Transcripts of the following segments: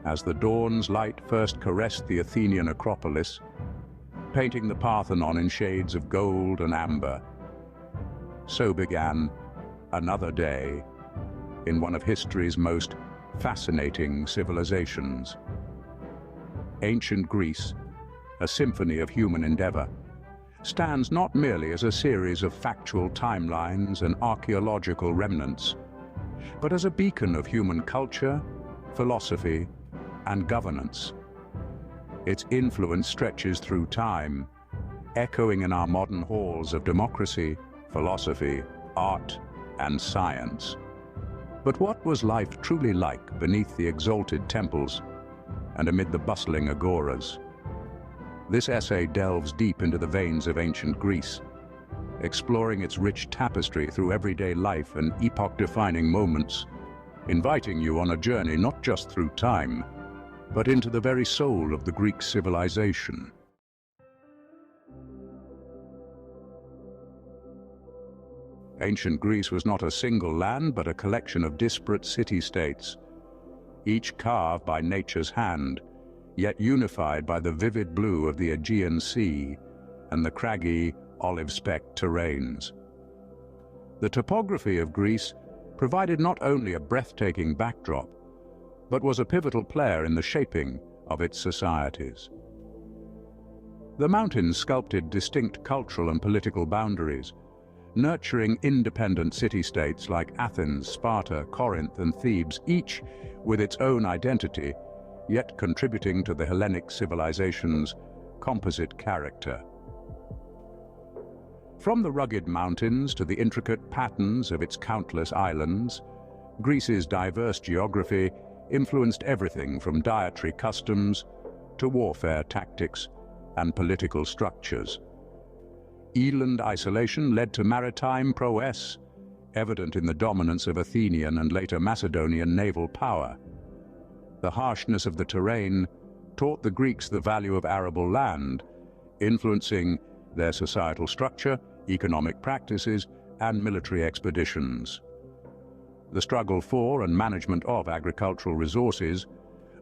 as the dawn's light first caressed the Athenian Acropolis, painting the Parthenon in shades of gold and amber. So began another day in one of history's most fascinating civilizations. Ancient Greece, a symphony of human endeavor, stands not merely as a series of factual timelines and archaeological remnants, but as a beacon of human culture, philosophy, and governance. Its influence stretches through time, echoing in our modern halls of democracy, philosophy, art, and science. But what was life truly like beneath the exalted temples and amid the bustling agoras? This essay delves deep into the veins of ancient Greece, exploring its rich tapestry through everyday life and epoch-defining moments, inviting you on a journey not just through time, but into the very soul of the Greek civilization. Ancient Greece was not a single land, but a collection of disparate city-states, each carved by nature's hand, yet unified by the vivid blue of the Aegean Sea and the craggy, olive-specked terrains. The topography of Greece provided not only a breathtaking backdrop, but was a pivotal player in the shaping of its societies. The mountains sculpted distinct cultural and political boundaries, nurturing independent city-states like Athens, Sparta, Corinth, and Thebes, each with its own identity, yet contributing to the Hellenic civilization's composite character. From the rugged mountains to the intricate patterns of its countless islands, Greece's diverse geography influenced everything from dietary customs to warfare tactics and political structures. Eland isolation led to maritime prowess, evident in the dominance of Athenian and later Macedonian naval power. The harshness of the terrain taught the Greeks the value of arable land, influencing their societal structure, economic practices, and military expeditions. The struggle for and management of agricultural resources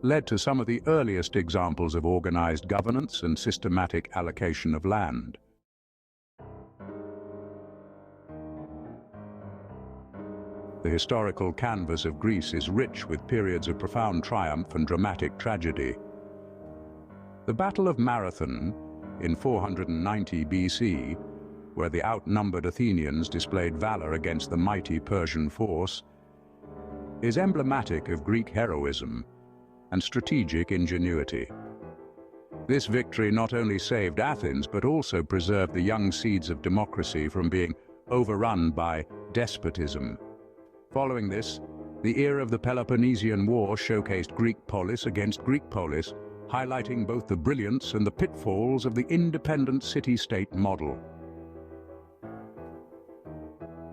led to some of the earliest examples of organized governance and systematic allocation of land. The historical canvas of Greece is rich with periods of profound triumph and dramatic tragedy. The Battle of Marathon in 490 BC, where the outnumbered Athenians displayed valor against the mighty Persian force, is emblematic of Greek heroism and strategic ingenuity. This victory not only saved Athens, but also preserved the young seeds of democracy from being overrun by despotism. Following this, the era of the Peloponnesian War showcased Greek polis against Greek polis, highlighting both the brilliance and the pitfalls of the independent city-state model.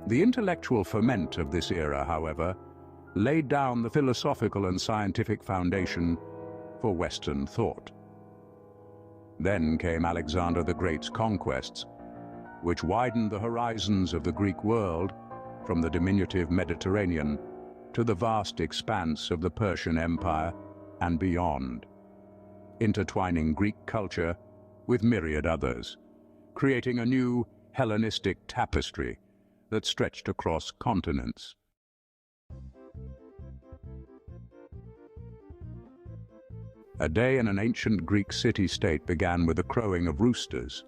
The intellectual ferment of this era, however, laid down the philosophical and scientific foundation for Western thought. Then came Alexander the Great's conquests, which widened the horizons of the Greek world from the diminutive Mediterranean to the vast expanse of the Persian Empire and beyond, intertwining Greek culture with myriad others, creating a new Hellenistic tapestry that stretched across continents. A day in an ancient Greek city-state began with the crowing of roosters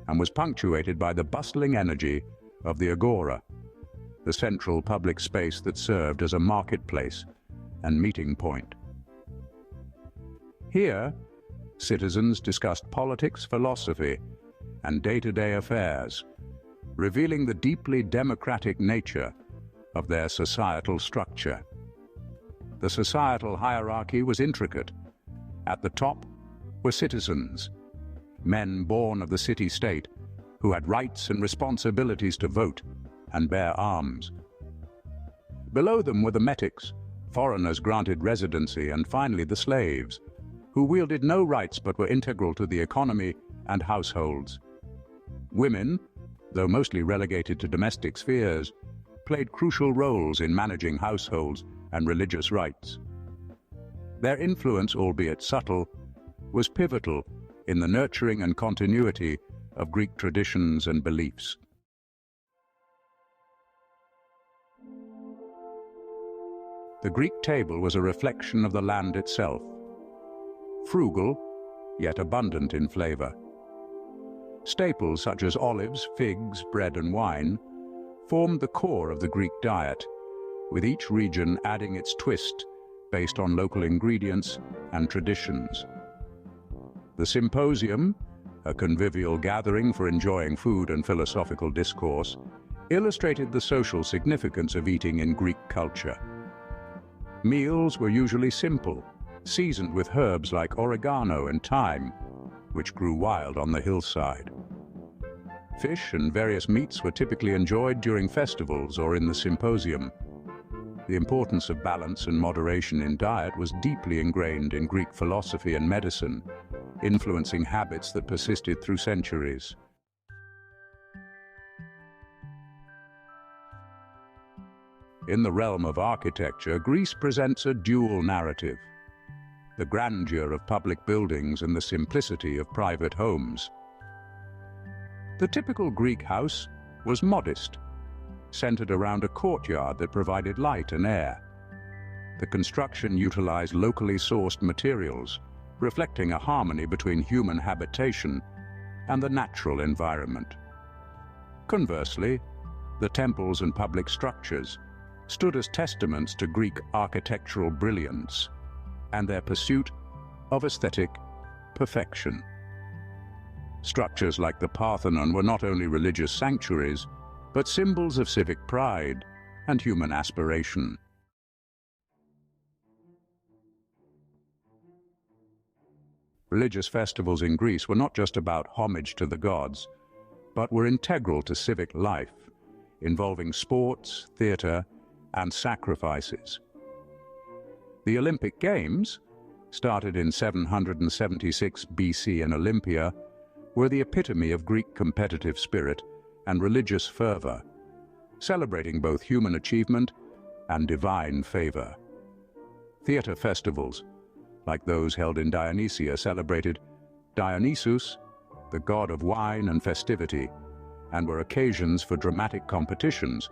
and was punctuated by the bustling energy of the agora, the central public space that served as a marketplace and meeting point. Here, citizens discussed politics, philosophy, and day-to-day affairs, revealing the deeply democratic nature of their societal structure. The societal hierarchy was intricate. At the top were citizens, men born of the city-state, who had rights and responsibilities to vote and bear arms. Below them were the metics, foreigners granted residency, and finally the slaves, who wielded no rights but were integral to the economy and households. Women, though mostly relegated to domestic spheres, played crucial roles in managing households and religious rites. Their influence, albeit subtle, was pivotal in the nurturing and continuity of Greek traditions and beliefs. The Greek table was a reflection of the land itself, frugal, yet abundant in flavor. Staples such as olives, figs, bread, and wine formed the core of the Greek diet, with each region adding its twist based on local ingredients and traditions. The symposium, a convivial gathering for enjoying food and philosophical discourse, illustrated the social significance of eating in Greek culture. Meals were usually simple, seasoned with herbs like oregano and thyme, which grew wild on the hillside. Fish and various meats were typically enjoyed during festivals or in the symposium. The importance of balance and moderation in diet was deeply ingrained in Greek philosophy and medicine, influencing habits that persisted through centuries. In the realm of architecture, Greece presents a dual narrative: the grandeur of public buildings and the simplicity of private homes. The typical Greek house was modest, centered around a courtyard that provided light and air. The construction utilized locally sourced materials, reflecting a harmony between human habitation and the natural environment. Conversely, the temples and public structures stood as testaments to Greek architectural brilliance and their pursuit of aesthetic perfection. Structures like the Parthenon were not only religious sanctuaries, but symbols of civic pride and human aspiration. Religious festivals in Greece were not just about homage to the gods, but were integral to civic life, involving sports, theater, and sacrifices. The Olympic Games, started in 776 BC in Olympia, were the epitome of Greek competitive spirit and religious fervor, celebrating both human achievement and divine favor. Theater festivals, like those held in Dionysia, celebrated Dionysus, the god of wine and festivity, and were occasions for dramatic competitions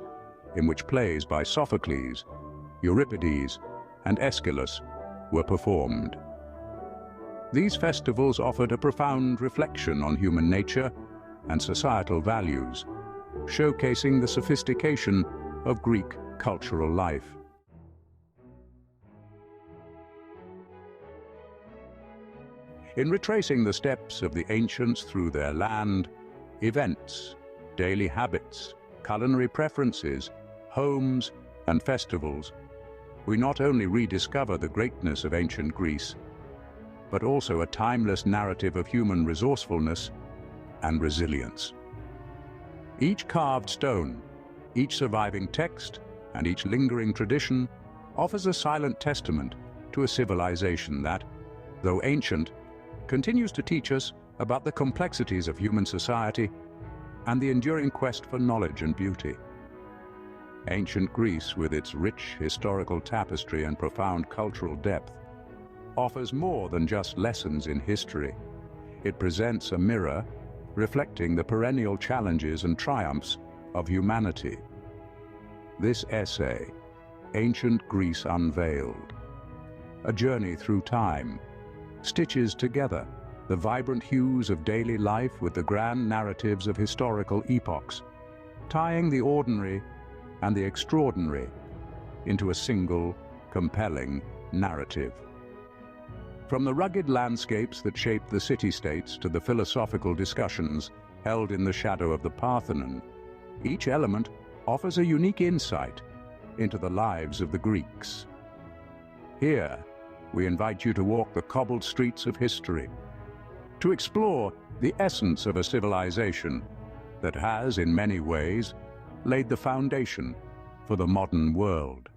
in which plays by Sophocles, Euripides, and Aeschylus were performed. These festivals offered a profound reflection on human nature and societal values, showcasing the sophistication of Greek cultural life. In retracing the steps of the ancients through their land, events, daily habits, culinary preferences, homes, and festivals, we not only rediscover the greatness of ancient Greece, but also a timeless narrative of human resourcefulness and resilience. Each carved stone, each surviving text, and each lingering tradition offers a silent testament to a civilization that, though ancient, continues to teach us about the complexities of human society and the enduring quest for knowledge and beauty. Ancient Greece, with its rich historical tapestry and profound cultural depth, offers more than just lessons in history. It presents a mirror reflecting the perennial challenges and triumphs of humanity. This essay, Ancient Greece Unveiled, a journey through time, stitches together the vibrant hues of daily life with the grand narratives of historical epochs, tying the ordinary and the extraordinary into a single, compelling narrative. From the rugged landscapes that shaped the city-states to the philosophical discussions held in the shadow of the Parthenon, each element offers a unique insight into the lives of the Greeks. Here, we invite you to walk the cobbled streets of history, to explore the essence of a civilization that has, in many ways, laid the foundation for the modern world.